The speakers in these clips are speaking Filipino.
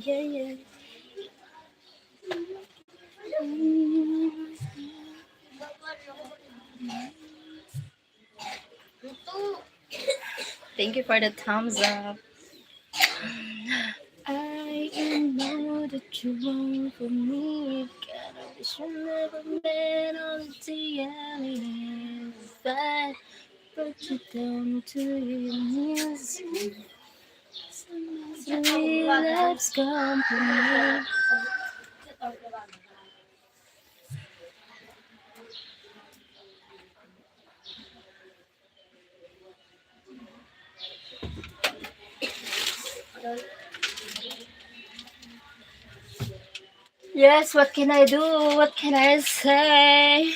yeah, yeah. Thank you for the thumbs up. I know that you want for me. God, I wish you never met all the DNA. But put you down to your knees. Sweet love's company. Yes, what can I do? What can I say?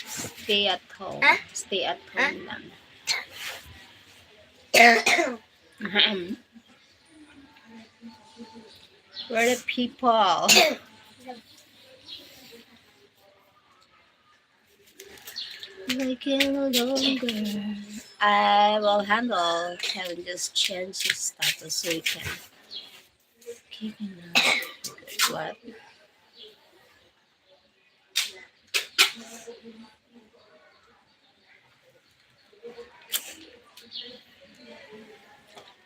Stay at home. Stay at home lang. We're the people. Like no longer. I will handle. Kevin just change his status so he can keep in what?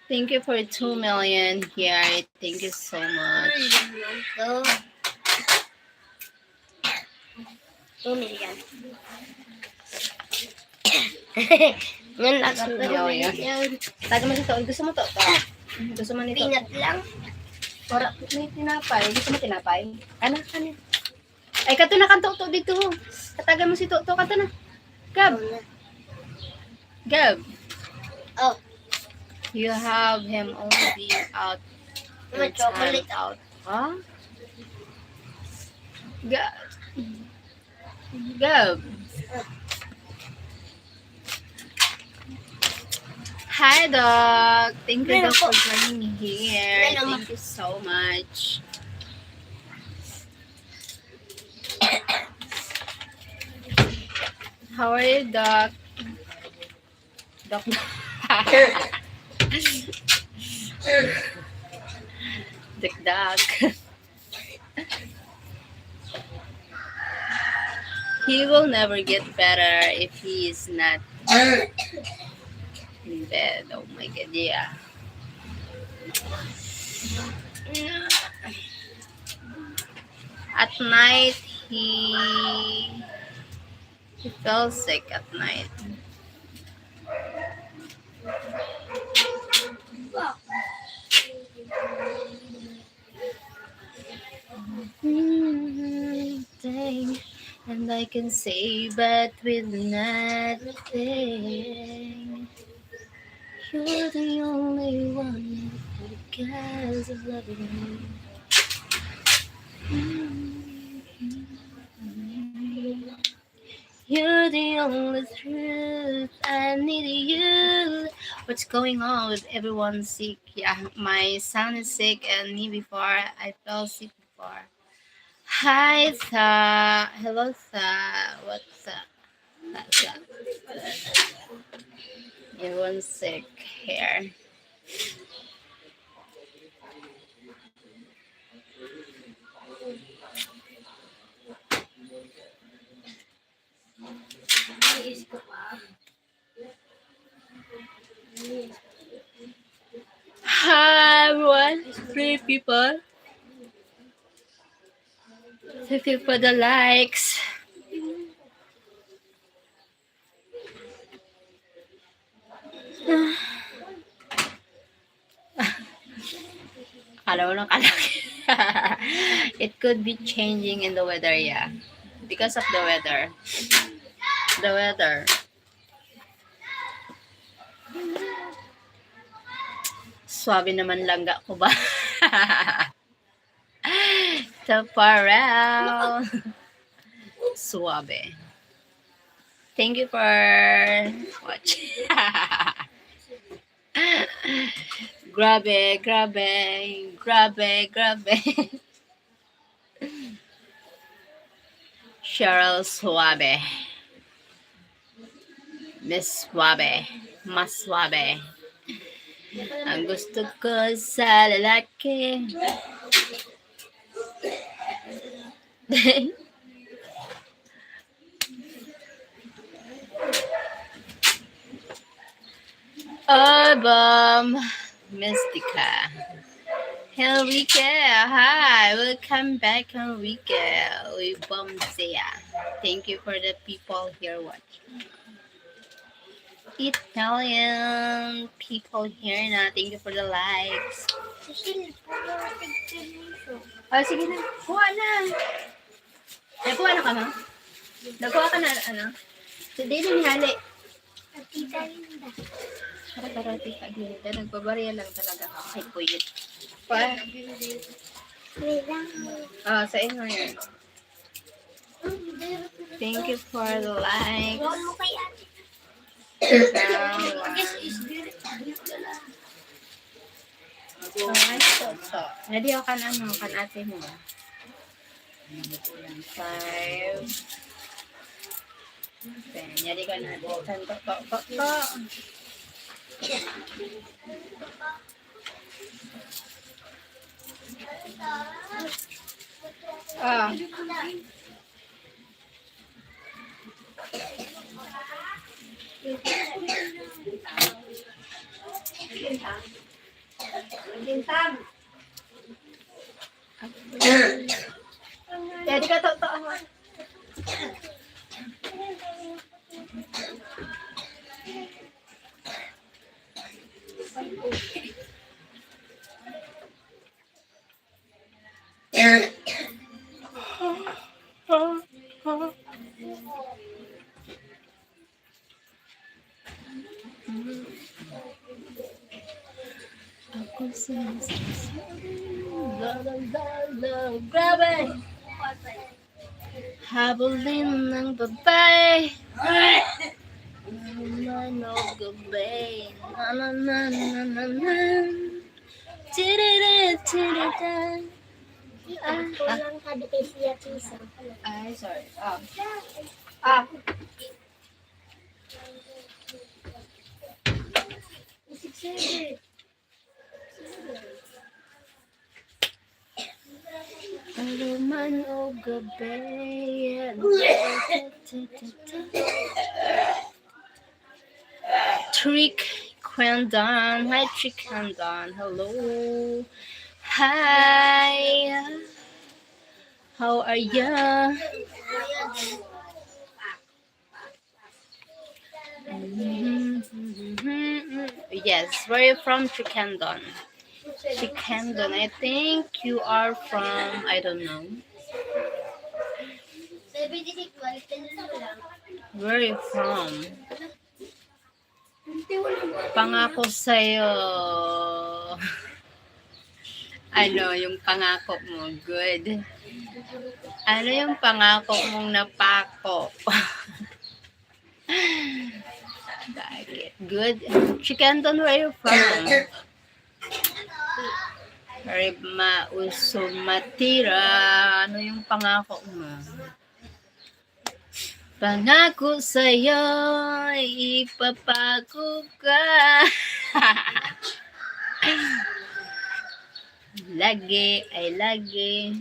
Thank you for 2 million here. Thank you so much. 2 million. Ngayon lang 2 million. Taga mo dito. Gusto mo to? Gusto mo nito? Peanut lang. Para may tinapay. Gusto mo tinapay? Ano? Ay, kato na kanto to dito. Katagan mo si Toto. Kato na. Gab. Gab. Oh. You have him only out. My chocolate out. Huh? Gab. Gab. Hi, dog. Thank you for joining me here. Thank you so much. How are you, Doc? Doc. Doc. He will never get better if he is not in bed. Oh my God, yeah. At night, he felt sick at night. Dang. And I can say, but with nothing. You're the only one because of loving me. You're the only truth. I need you. What's going on with everyone sick? Yeah, my son is sick and me before. I felt sick before. Hi, Tha. Hello, Tha. What's up? What's up? Everyone's sick here. Hi, everyone. 3 people. Thank you for the likes. Kala mo lang kalaki. It could be changing in the weather, yeah. Because of the weather. The weather. Swabe naman langga ko ba? Taparel. Suabe. Thank you for watching. Grabe, grabe, grabe, grabe. Cheryl Suabe. Miss Suabe. mas suabe. Ang gusto ko sa lalaki. Album Mystica. Enrique, hi, welcome back, Enrique. We Bomzea. Thank you for the people here watching. Italian people here na. Thank you for the likes. Oh, sige na. Kuha na. Nakuha na ka, ma? Nakuha ka na, ano? Hindi na nihali. Tita Linda. Tara, tita Linda. Nagbabarya lang talaga ako kay Puyit. Pa? Sa inyo yan. Thank you for the likes. Jadi akan ano kan ate mo. 5. Jadi kan ate to. Jadi ka to. Grabe! Habulin ng babae. Ano gabi. Kulang ka di kay siya pisa. Ay, sorry. Aluman o gabi. Trick Quendon. Hi, Trick Quendon. Hello. Hi. How are ya? Yes, where are you from, Chikandon? Chikandon, I think you are from, I don't know. Where are you from? Pangako sa'yo. Ano yung pangako mo? Good. Ano yung pangako mong napako? Bakit? Good. Chikandon, where are you from? Ribma Usumatira. Ano yung pangako mo? Pangako sa'yo, ipapako ka. Lagi, ay lagi.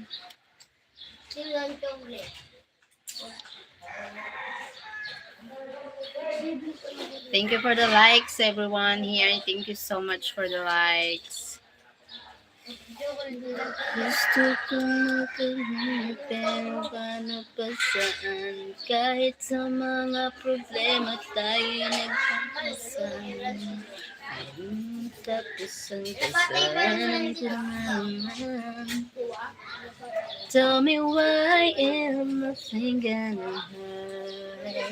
Thank you for the likes, everyone here. Thank you so much for the likes. Gusto ko makahingi pero paano pa saan? Kahit sa mga problema tayo nagpapasan. Tapos ang kasalanan ko naman. Tell me why am I thinking of her?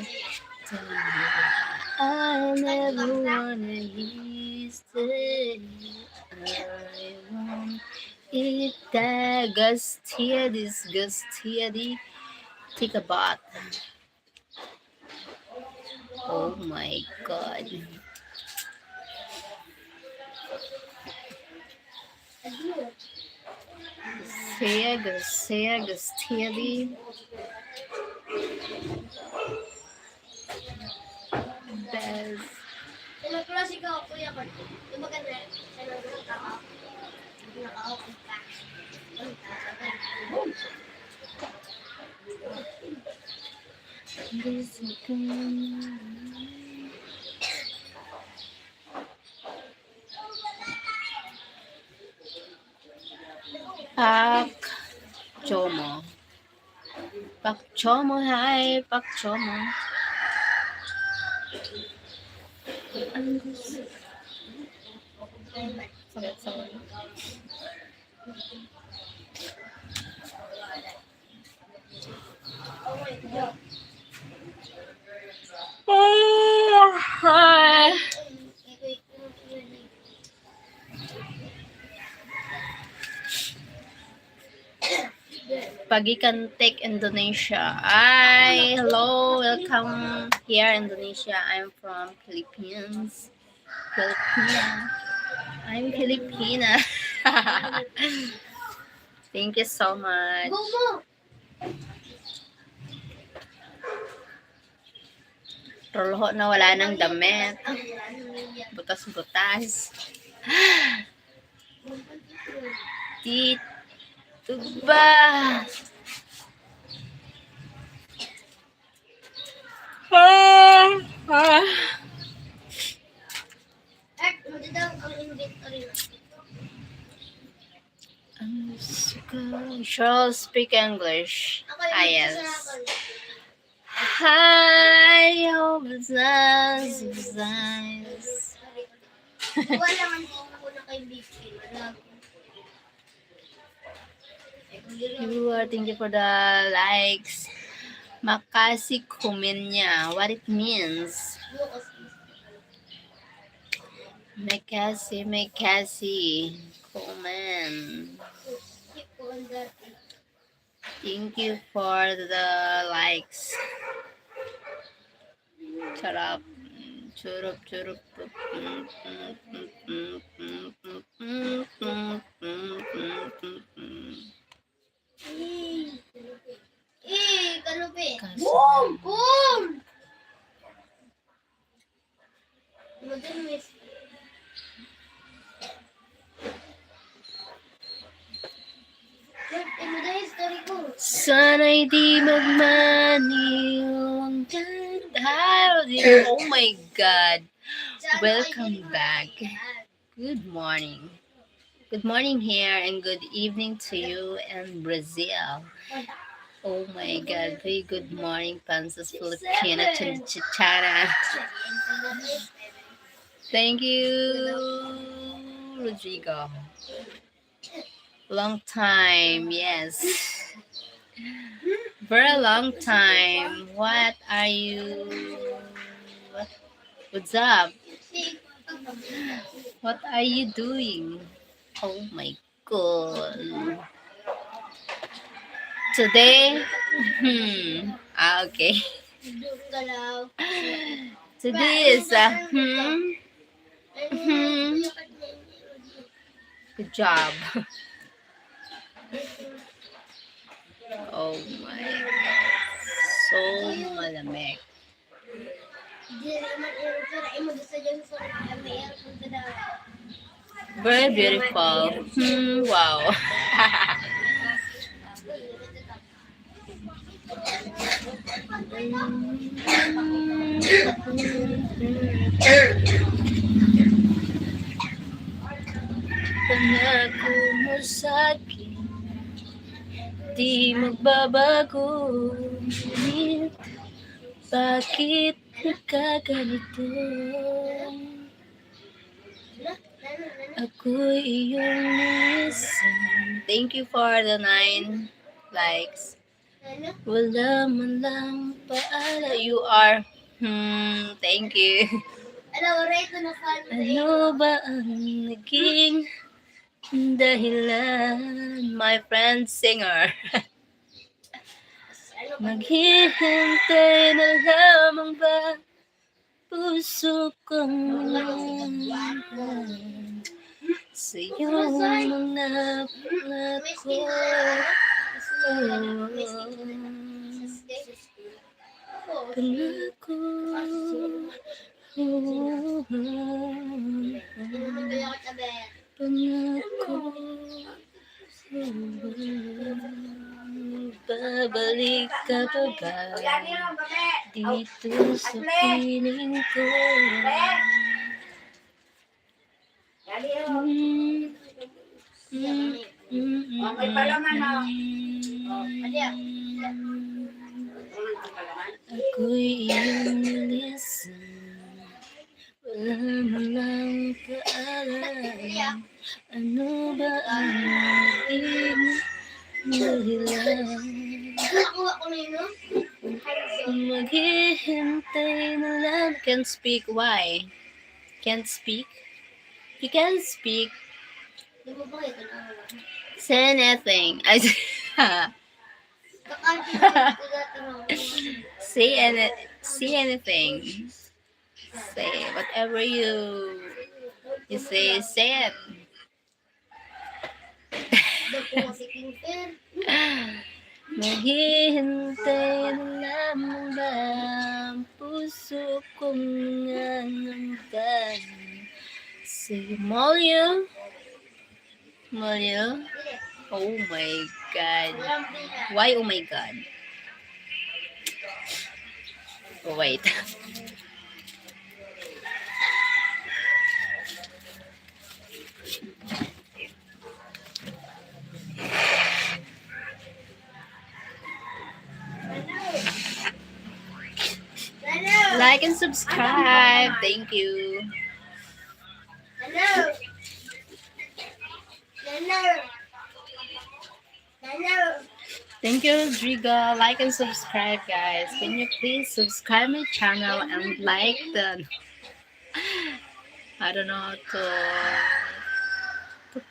Tell me I never wanna stay. I want it that gusty, take a bath. Oh my god. Gusty. Best. Magklase ka, kuya ko. Tumagan na. Siya nang nakaka. Nakaka ka. Pak Chomo. Pak Chomo, hi, Pak Chomo. Oh, hi. Pagikan Tech Indonesia. Hi, hello, welcome here Indonesia. I'm from Philippines. Filipina. I'm Filipina. Thank you so much. Roloho na wala ng damit. Butas-butas. Dito ba? She'll speak English. Ah, yes. Hi, oh, business. Wala man ko na kay Vicky. You are thank you for the likes. Makasi kumenya. What it means? Makasi. Kumen. Thank you for the likes. Charap. Churup. Kanubi. Kasi- Boom! Mag-miss. Sana'y di magmaniw ang ganda. Oh my God. Welcome back. Good morning. Good morning here and good evening to you in Brazil. Oh my God. Very good morning, Panzas Filipina Chichara. Thank you, Rodrigo. Long time, yes. Very long time. What are you? What's up? What are you doing? Oh my God. Today? Okay. Today is good job. Oh my God. So malamig. Very beautiful. Wow. Pangako mo sa'kin, di magbabago. Ngunit bakit nagkaganito? Ako'y iyong nisan. Thank you for the 9 likes. Wala man lang paala. You are. Thank you. Ano ba ang naging dahilan? My friend singer. Naghihintay na lamang ba puso kong sa'yo mga pangako. Pangako naman kaya ako tabi. Pangako babalik ka pa ba dito sa piling ko? Okay pala man Ako'y iyong nilisan, wala mo lang paalam. Ano ba ang naging dahilan? Nakuha ko na yun, no? Maghihintay na lang. Can't speak, why? Can't speak? You can't speak. Di ba ba ito na? Say anything. Say anything. Say whatever you say it. Maghihintay na lamang ba ang puso kong nangangampan? Say Molyo. Oh my God. Why oh my God? Oh, wait. Like and subscribe. Thank you. Thank you, Rodrigo. Like and subscribe, guys. Can you please subscribe my channel and like the I don't know to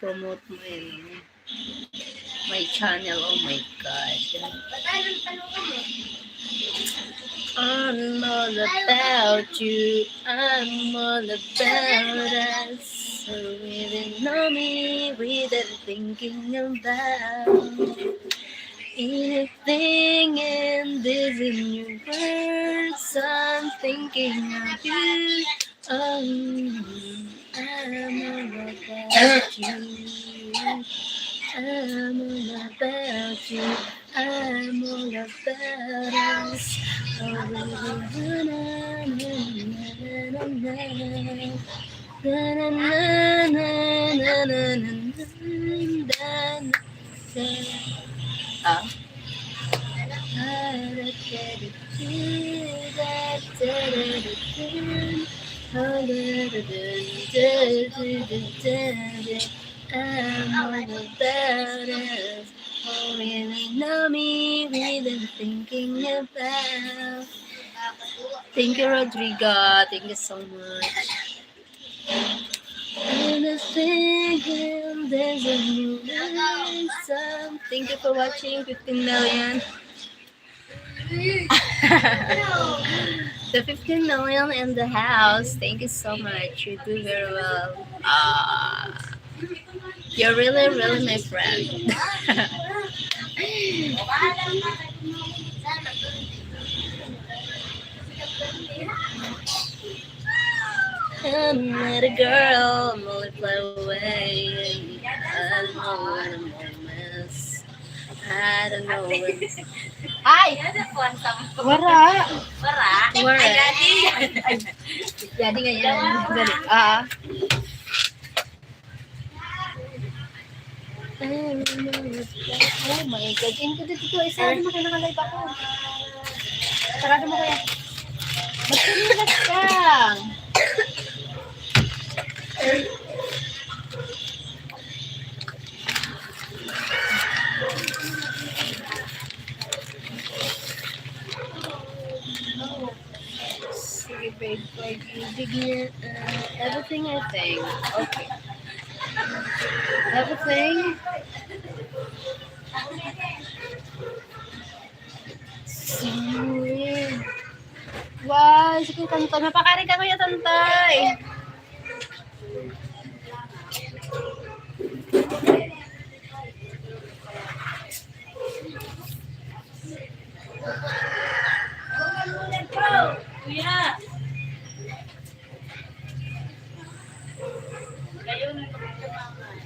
promote my channel. Oh my God. I'm all about you. I'm all about us. So you didn't know me without thinking about anything in this universe. I'm thinking of you. Oh, I'm all about you. I'm all about you. I'm all about us. Oh, na, na, na, na, na, I'm all about us. Oh, really know me, really thinking about. Thank you, Rodrigo. Thank you so much. And I'm thinking there's a new reason. Thank you for watching. 15 million. The 15 million in the house. Thank you so much. You do very well. You're really, really my friend. I'm not a girl, I'm only fly away. I don't know what I'm gonna miss. I don't know what. Ay! Wara! Where? Jadi nga yan. Dali. Oh my God. Into dito. Isa mo kayo nakalive ako. Sarado mo kaya. Mag-relax ka. Sige, babe. Pag-ibig everything I think. Okay. Everything. Sorry. Wow, sige, Tantoy. Mapakarin ka kuya, Tantoy.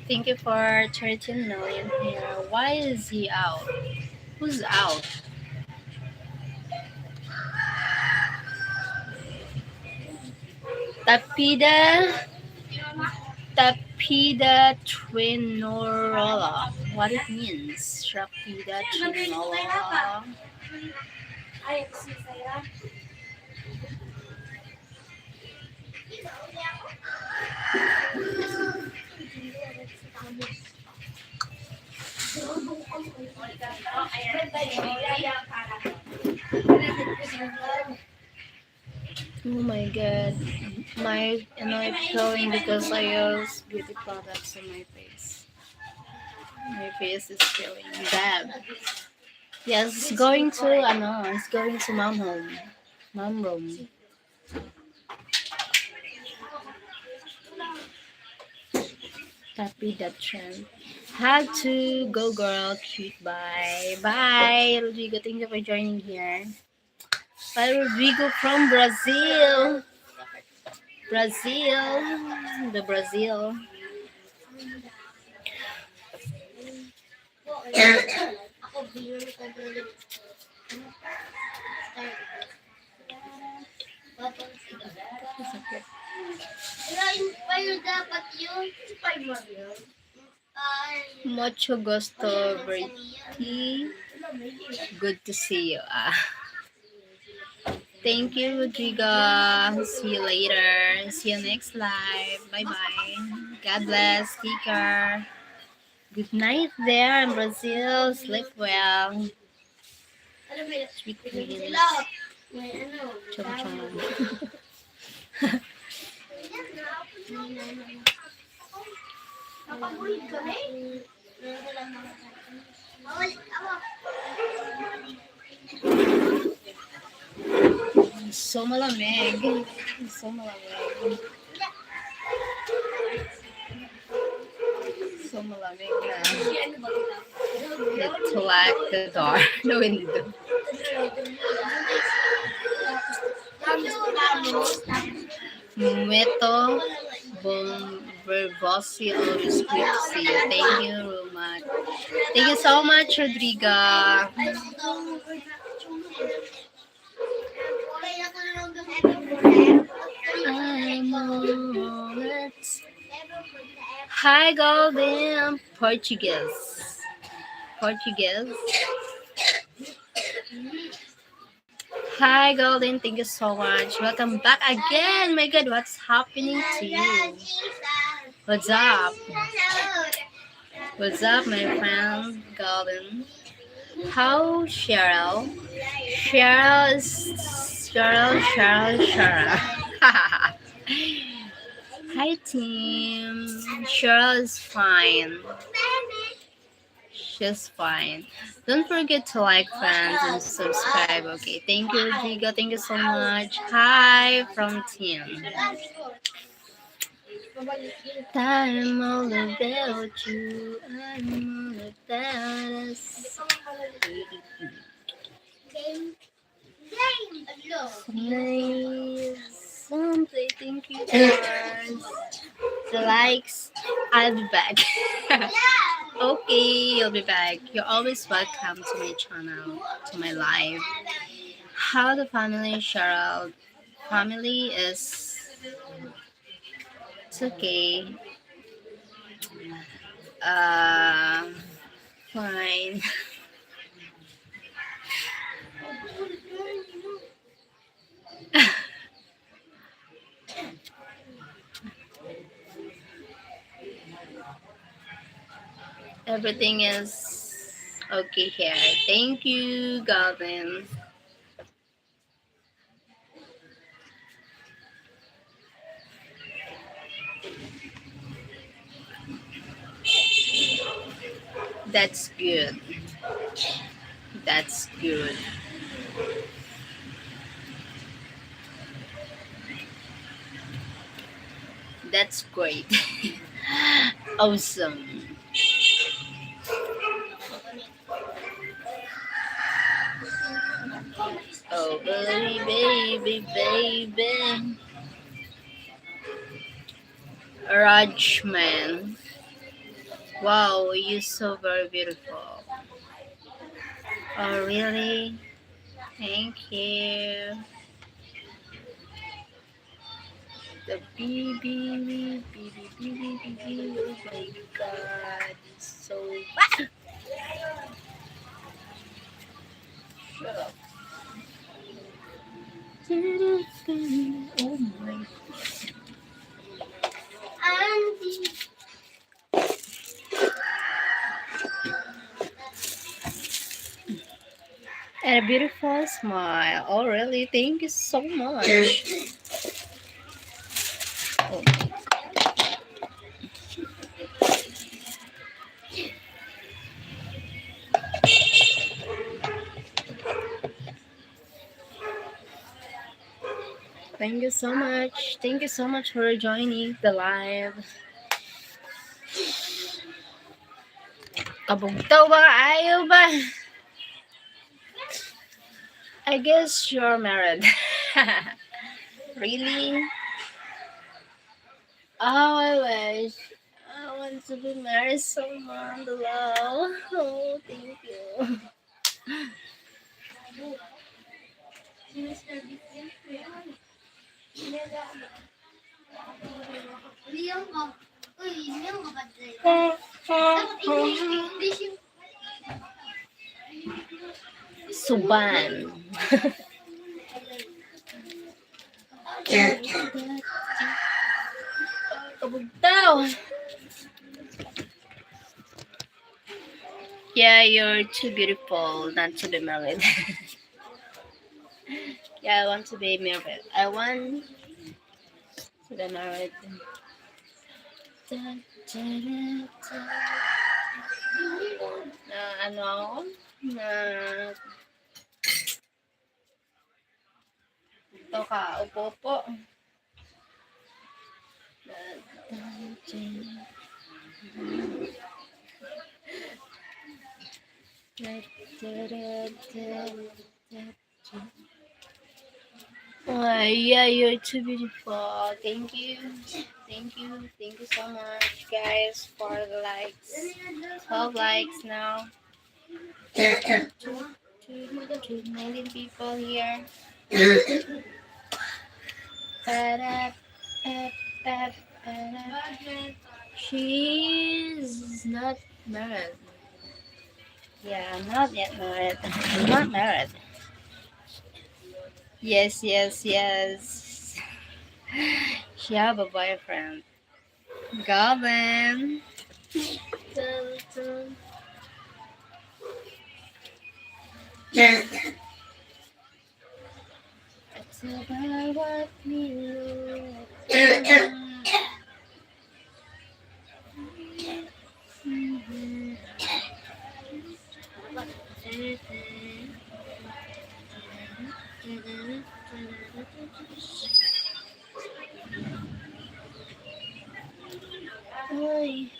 Thank you for 13 million here. Why is he out? Who's out? Tapida. Tapida twinorola. What it means? Tapida twinorola. Ay, kasi saya. Oh my god. My peeling because I use beauty products on my face. My face is feeling bad. Yes, it's going to mom home. Mom room. Tapi that trend. Had to go girl, cute bye. Bye, Rodrigo. Thank you for joining here. Bye, Rodrigo from Brazil. Brazil. The Brazil. Ako, bilhin ko ulit. Inspire dapat yun. Inspire mo yun. Mucho gusto, Bertie. Good to see you. Thank you, Rodrigo. See you later. See you next live. Bye bye. God bless. Take care. Good night there in Brazil. Sleep well. Sweet dreams. May ano. Chum chum. Napabulit kami. So malamig. So malamig. So malamig na. Need to lock the door. The window. Meto Verbosi always good to see you. Thank you, Roman. Thank you so much, Rodrigo. I'm all it. Hi, Golden. Portuguese. Portuguese. Hi, Golden. Thank you so much. Welcome back again. My God, what's happening to you? What's up? What's up, my friend Golden? How Cheryl? Cheryl. Hi, team. Cheryl is fine. She's fine. Don't forget to like, friends, and subscribe. Okay. Thank you, Rodrigo. Thank you so much. Hi from team. I'm all about you. I'm all about us. Nice. Something. Thank you for the likes. I'll be back. Okay, you'll be back. You're always welcome to my channel, to my live. How the family, Cheryl? Family is it's okay. Uh, fine. Everything is okay here. Thank you, Gavin. That's good. That's good. That's great. Awesome. Oh, baby, baby, baby. Rajman. Wow, you're so very beautiful. Oh, really? Thank you. The BB. Oh my god, it's so. Shut up. Oh my. Auntie. And a beautiful smile. Oh, really? Thank you so much. Oh, thank you so much. Thank you so much for joining the live. Kabugtaw ba? Ayaw ba? I guess you're married. Really? Oh, I wish. I want to be married someone. Love. Oh, thank you. Liyong ka. Uy, liyong ka ba tayo? Dapat English yung Suban. Kabugtaw. Yeah, you're too beautiful not to be married. Yeah, I want to be married. I want to be married. Na ano ako? Na ito ka, upo po. Oh, yeah, you're too beautiful. Thank you. Thank you. Thank you so much, guys, for the likes. 12 likes now. 19 people here. She's not married. Yeah, I'm not yet married. I'm not married. Yes, yes, yes. She have a boyfriend. Goblin. Dun, dun. It's about what we know. Ay.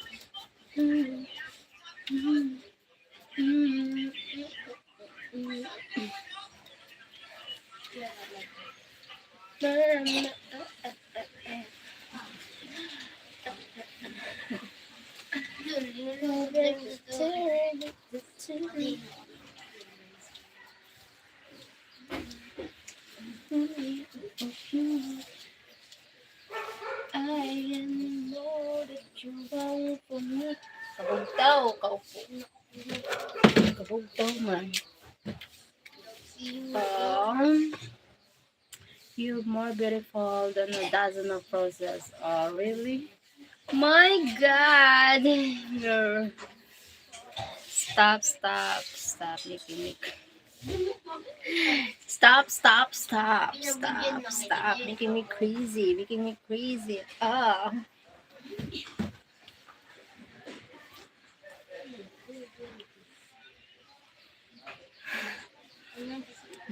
I know that you want for me. Kabugtaw, kaupo. Kabugtaw man. You're more beautiful than a dozen of roses. Oh, really? My God! You're... Stop making me... Stop making me crazy. Ah.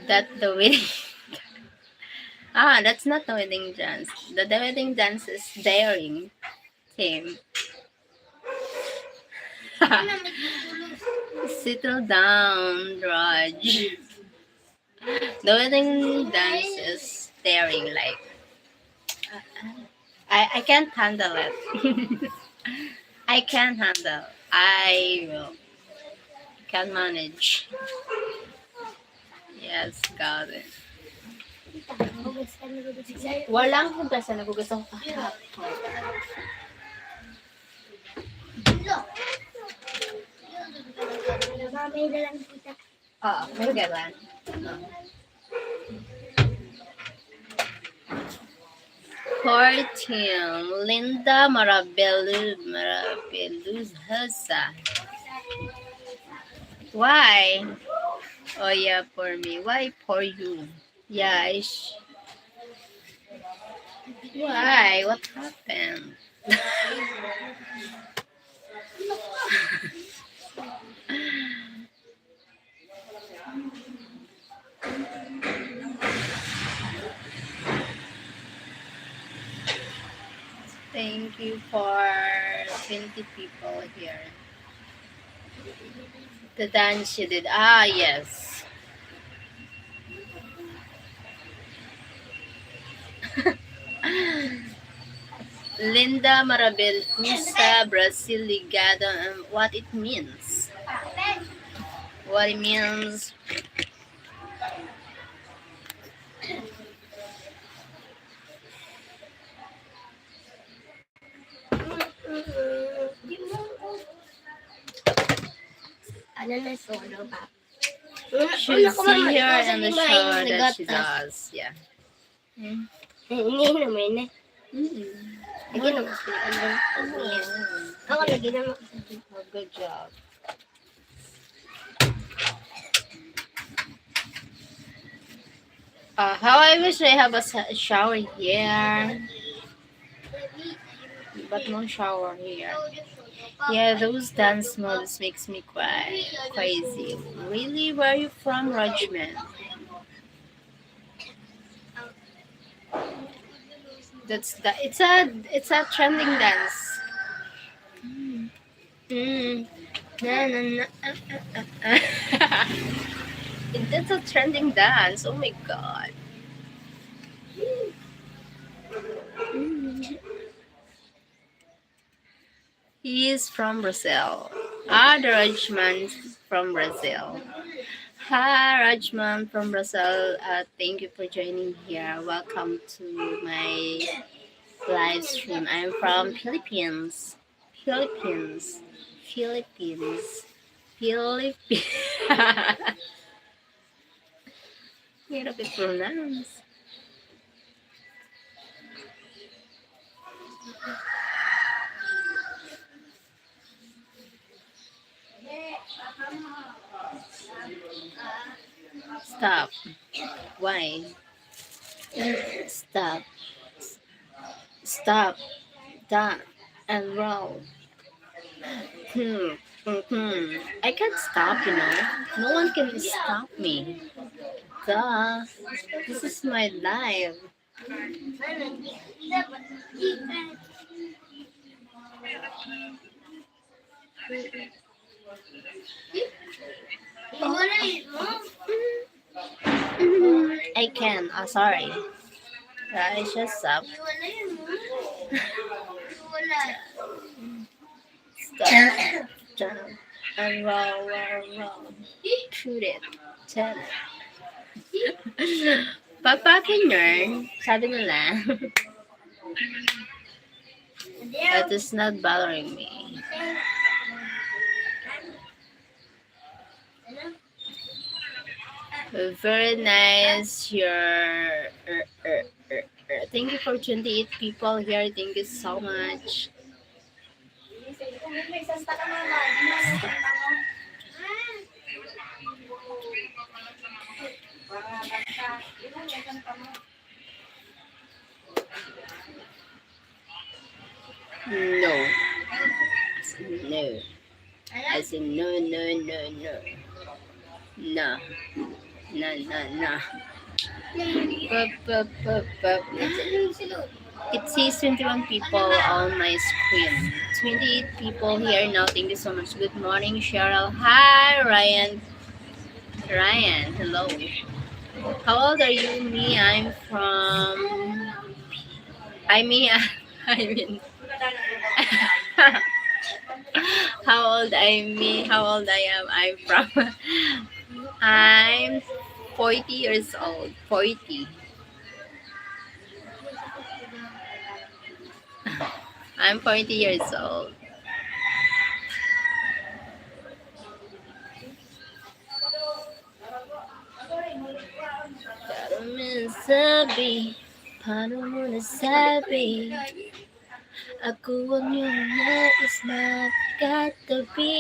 That the wedding... that's not the wedding dance. The wedding dance is daring team. Settle down, Raj. The wedding dance is daring, like. I can't handle it. I can't handle. I will. Can manage. Yes, got it. Hugas ka na hugas ka sa'yo. Walang hugasan. Nagugas ako kahapon. Mamay na lang kita. Oo, may hugasan. Core team, Linda Marabeluza. Why? Oh yeah, for me. Why for you? Yeah, why? What happened? Thank you for 20 people here. The dance you did. Ah, yes. Linda Marabelusa, Brazil Ligado, and what it means. What it means. Ano na solo ba? Should see her in the show that she does. Yeah. Hindi naman eh. Mm-hmm. Lagi naman sila. Ako lagi naman. Oh, good job. How I wish I have a shower here, but no shower here. Yeah, those dance moves makes me quite crazy. Really, where are you from, Rajman? It's a trending dance. Na, na, na, That's a trending dance. Oh my god. He is from Brazil. The Rajman from Brazil. Hi, Rajman from Brazil. Thank you for joining here. Welcome to my live stream. I'm from Philippines. Philippines. Hirap i-pronounce. Stop. Why? Stop. Stop. Done. And roll. I can't stop, No one can stop me. Duh. This is my life. I can. Oh, sorry. I just stop. Stop. Down. And roll. Shoot it. Tell it. Papa can learn. Sabi nila. That is not bothering me. Very nice. Thank you for 28 people here. Thank you so much. No. No. I said no. No. No. It says 21 people on my screen. 28 people here now. Thank you so much. Good morning, Cheryl. Hi, Ryan. Hello. How old are you? Me, I'm I mean, how old I am. I'm from, I'm 40 years old. 40. I'm 40 years old. Paano mo nasabi? Paano mo nasabi? Ako ang iyong nais magkatabi.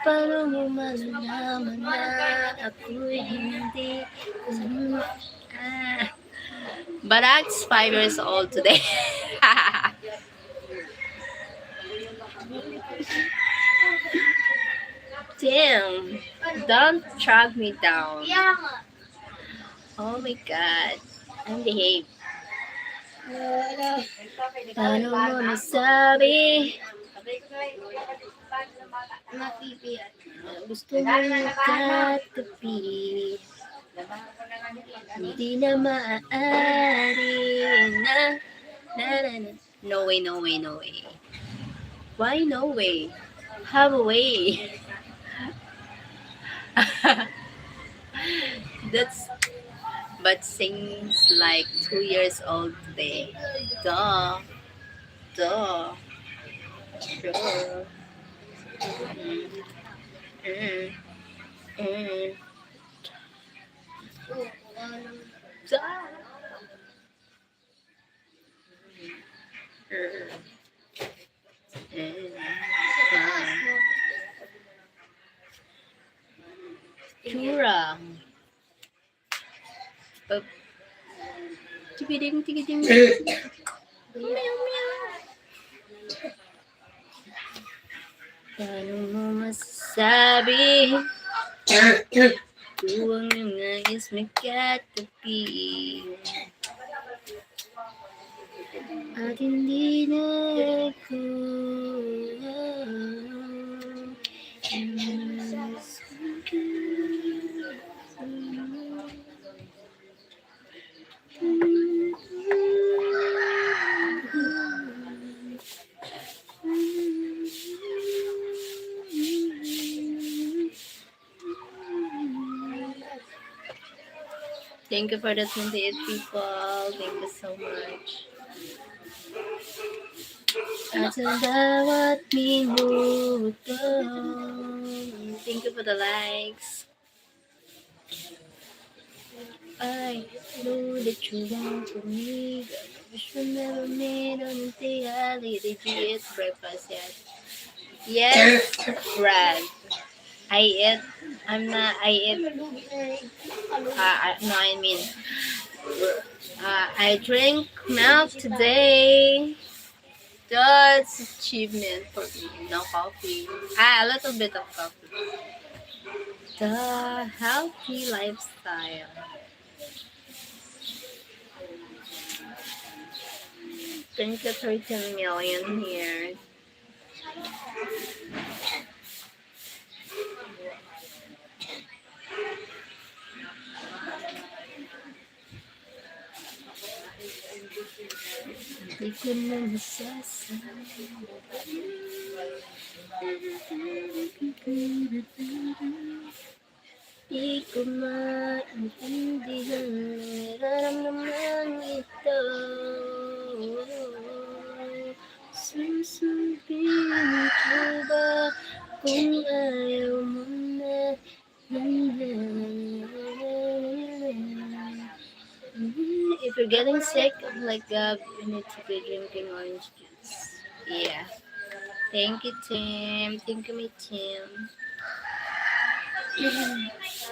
Paano mo malalaman na ako'y hindi? Ah. Barak's 5 years old today. Damn, don't track me down. Kaya nga. Oh my god, I'm behave. Paano mo nasabi? Mapipiyat. Gusto mo magkatabi. Hindi na maaari na. No way, no way, no way. Why no way? Have a way. That's but sings like 2 years old today. Duh. Sure. Mm. Duh. Chura. Tigiding. Meow. Paano mo masasabi? Tuwang yung nangis magkatabi. At hindi na ako Thank you for the 28 people. Thank you so much. At sa bawat minuto. Thank you for the likes. I know that you want for me. I should never made on the alley. Did you eat breakfast yet? Yes, Brad. I ate. I ate. No, I mean, I drink milk today. That's achievement for me. No coffee. A little bit of coffee. The healthy lifestyle. Thank you, 13 million here. Di ko na masasabi. Di ko maintindihan ang nararamdaman ito. Sasabihin ko ba kung ayaw mo na? If you're getting sick like Gab, you need to be drinking orange juice. Yeah. Thank you, Tim. Thank you, my Tim.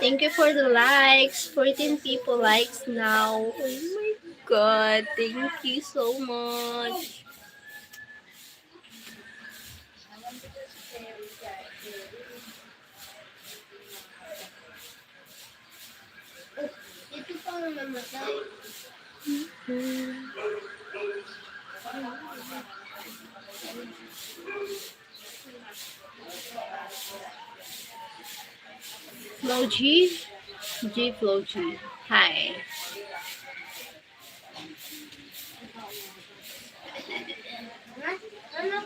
Thank you for the likes. 14 people likes now. Oh my god. Thank you so much. Ito pa ang mamatay. Flo G. G Flo G. Hi.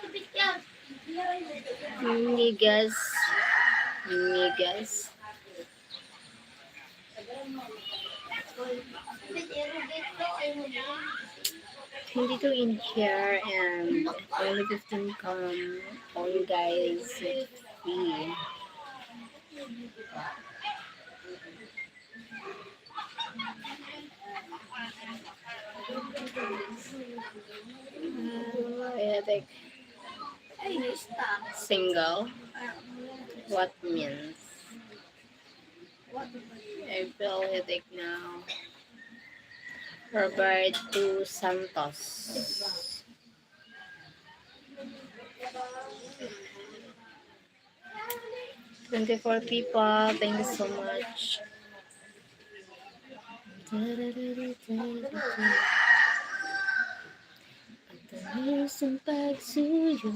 kapityan? Migas. Migas. Hindi to in here and only 15 come on guys free. I think single. What means? I feel headache now. Roberto Santos. 24 people. Thank you so much. At tamis ang pagsuyo.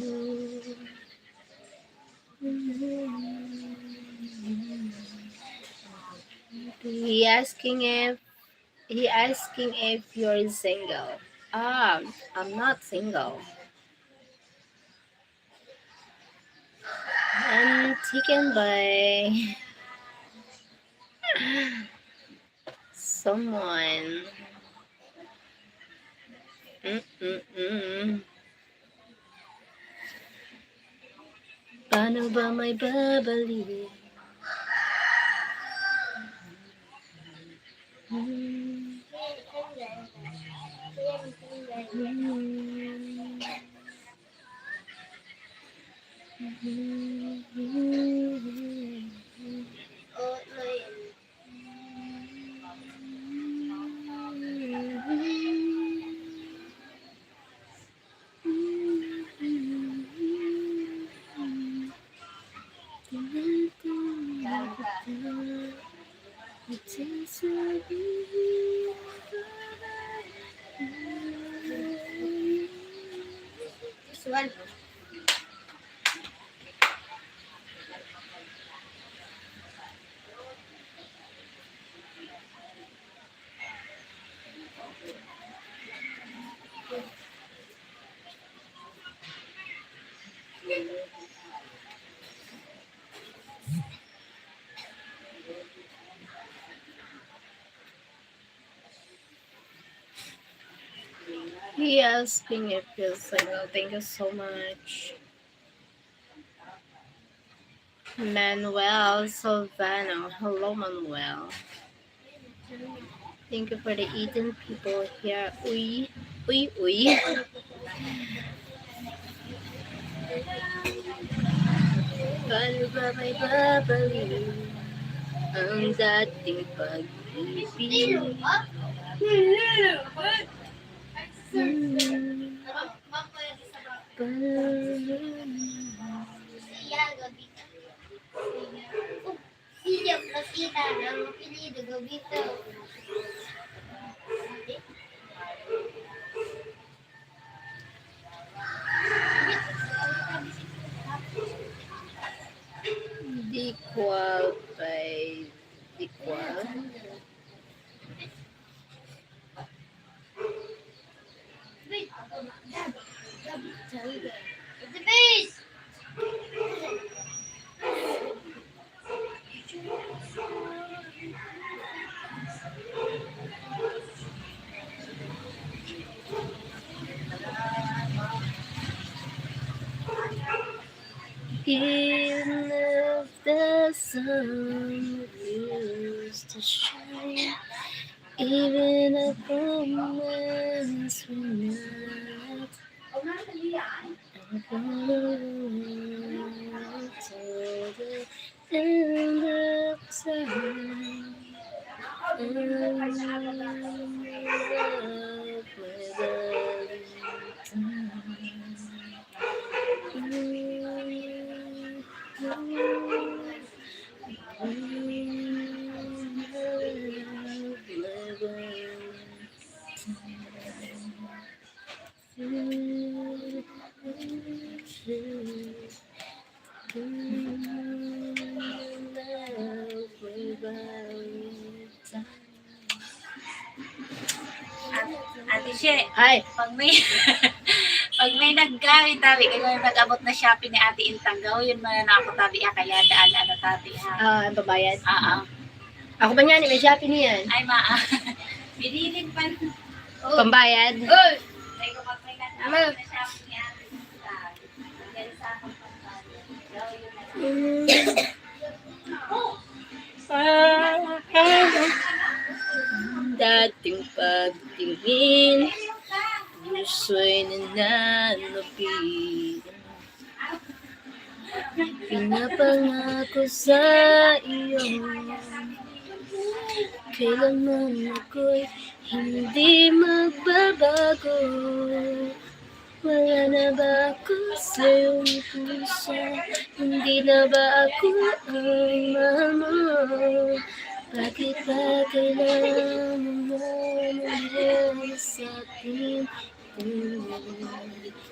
He asking if you're single. I'm not single. I'm taken by someone. Paano ba may babalik? One. He asking if you're single. Thank you so much. Manuel Silvano. Hello, Manuel. Thank you for the 18 people here. Uy. Paano ba may babalik ang dating pag-ibig? Siya, Platita, ang apelido, Gabito. Diqual by Diqual. The base! Even if the sun refused to shine, even if romance will not, I'm gonna run till the end of time. I'm in love with every time. Ate She, Ay, pag may pag may naggamit tabi kayo nag-abot na shopping ni Ate Intanggaw, yun man na ako tabi kaya daan ano tabi ha. ang babayad. Oo. Ako ba niyan? May Shopee niyan. Ay Binilin pa. Pambayad. Uy! Ay ko pag may nag-abot na shopping ni Ate Intanggaw. Yan sa akong Dating pagtingin, puso'y nananapin. Pinapangako sa iyo, kailanman ako'y hindi magbabago. Wala na ba ako sa iyong puso? Hindi na ba ako ang mahal mo? Bakit ba kailangan mo mangyari sa akin?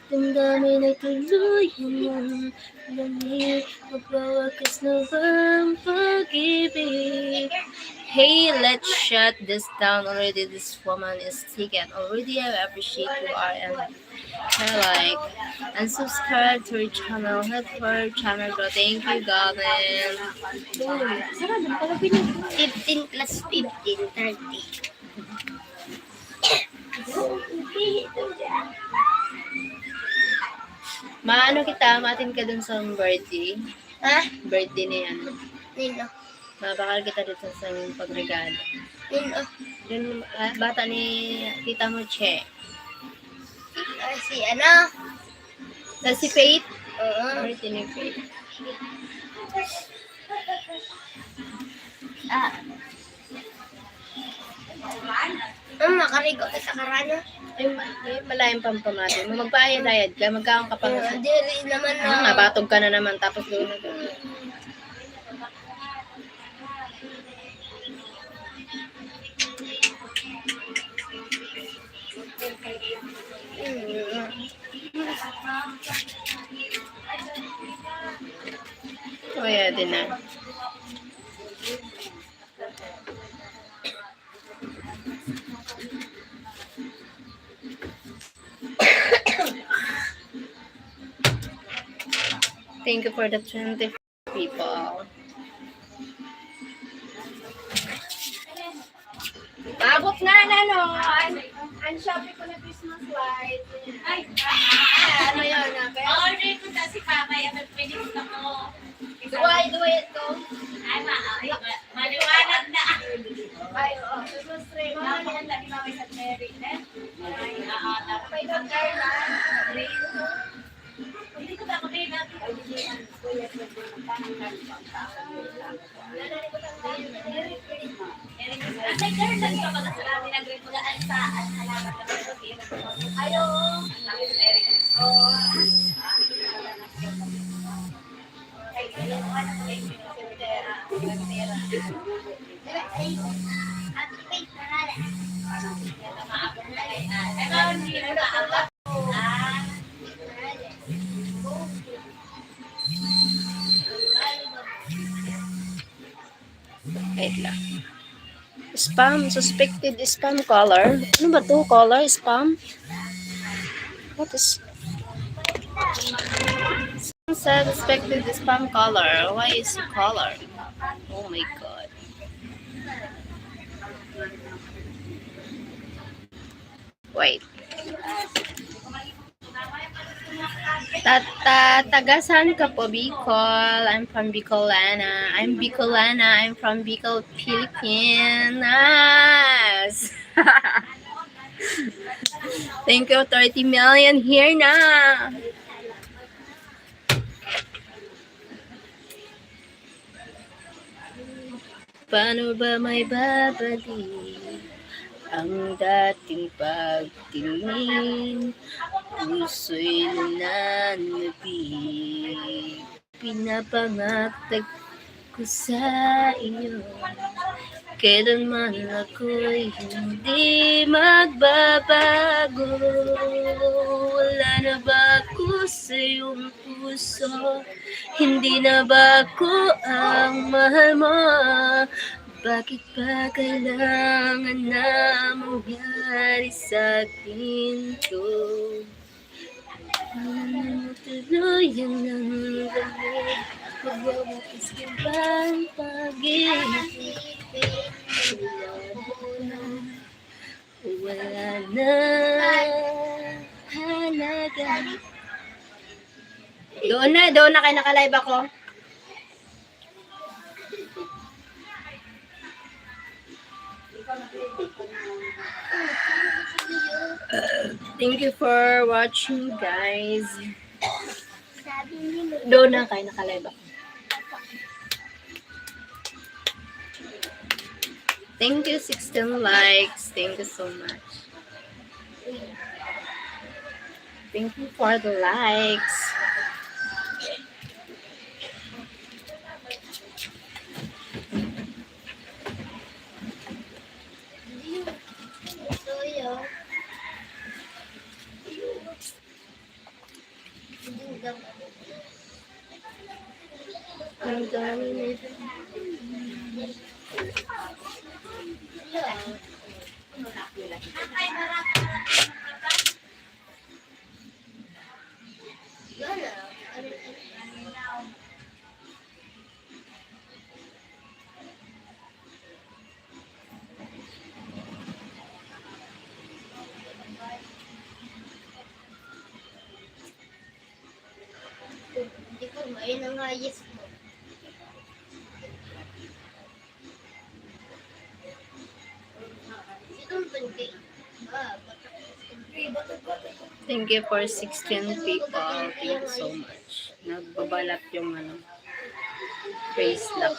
Damdamin ay tuluyan ng lamig, magpawakas na bang pag-ibig? Hey, let's shut this down already. This woman is taken already. I appreciate you are and like and subscribe to her channel. Help her channel grow. Thank you, Goblin. 15 plus 15, 30. Maano kita, matin ka dun sa birthday. Ha? Birthday ni ano. Nino. Mabakal kita dito sa pagregalo. Nino. Yung bata ni tita mo, Che. Si ano? Sa si Faith. Oo. Birthday ni Faith. Makarigo ka sa karana. Ay, malayang pampamati. Magpahayad-hayad ka, magkaon ka pa. Hindi rin naman na. Nabatog ka na naman, tapos doon na ka. Kaya din na. Thank you for the 20 people. Abot na no. Ang Shopee ko na Christmas light. Ay, Ano yun? Kaya order ko na si Papa yung pinis na ko. duway ito. Ay, maliwanag na. Ay, oo. Christmas tree. Mama, ang lagi mami sa Mary, eh? Ay, tapos Kay Don Carla. hindi ko na kapay natin. Ay, girl, lagi ka pala sa namin nagrepulaan sa halaman na Ayo. Wait lang. Spam, suspected spam caller. Ano ba to? Caller, spam? What is... Suspected spam caller. Why is he caller? Oh my god. Wait. Tagasan ka po, Bicol. I'm from Bicolana. I'm Bicolana. I'm from Bicol, Philippines. Thank you, 30 million here na. Paano ba may babalik ang dating pagtingin? Puso'y nananabig. Pinapangatag ko sa iyo, kailanman ako'y hindi magbabago. Wala na ba ako sa iyong puso? Hindi na ba ako ang mahal mo? Bakit ba kailangan na mangyari sa akin to? Tuluyan ng galit, magwawakas ka ba ang pag-ibig? Wala na halaga. Doon na kayo nakalive ako. Thank you for watching, guys. Sabi ni Doon na kayo nakalive ako. Thank you, 16 likes. Thank you so much. Thank you for the likes. Soyo. Ang dami nito. Hindi ko ayun ang ayos mo. Itong bangkay. Thank you for 16 people. Thank you so much. Nagbabalat yung face lock.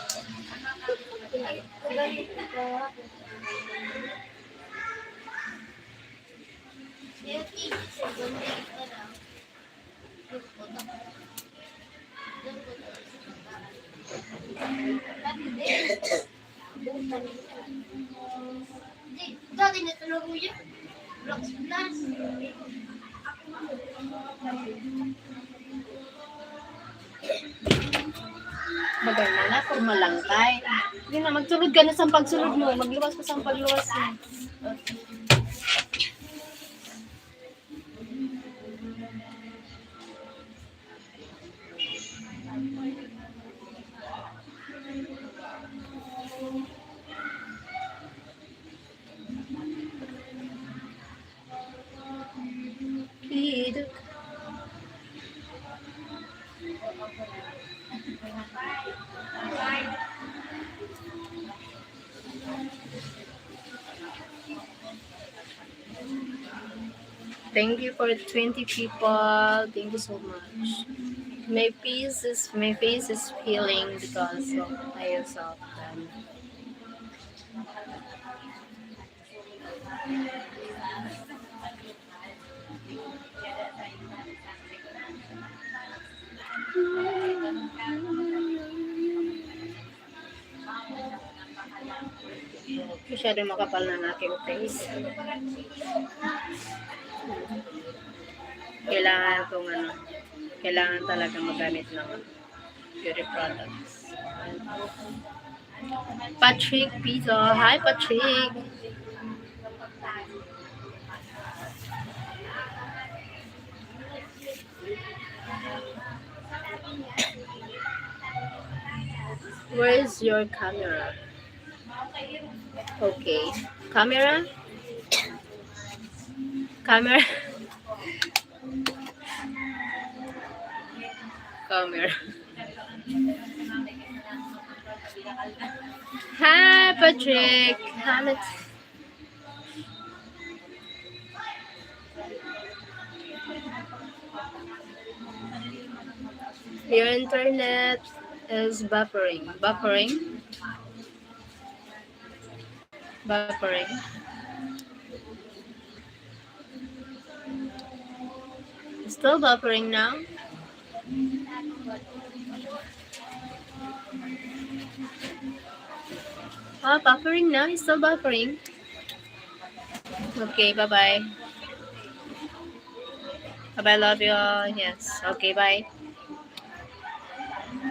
Dati na tulog mo yun. Blocks plus. Maganda na, kung malangkay. Hindi na, magsulod ka na sa pagsulod mo. Magluwas ka sa pagluwas mo. Thank you for 20 people. Thank you so much. My face is peeling because of myself. Masyado makapal na aking face. Kailangan talaga magamit ng beauty products. Patrick Pizzo. Hi, Patrick. Where is your camera? Okay. Camera? Camera? Camera. Hi, Patrick. Hamid. Your internet is buffering. Buffering? Buffering. Still buffering now? Oh, buffering now? It's still buffering? Okay, bye-bye. Bye-bye, love you all. Yes. Okay, bye.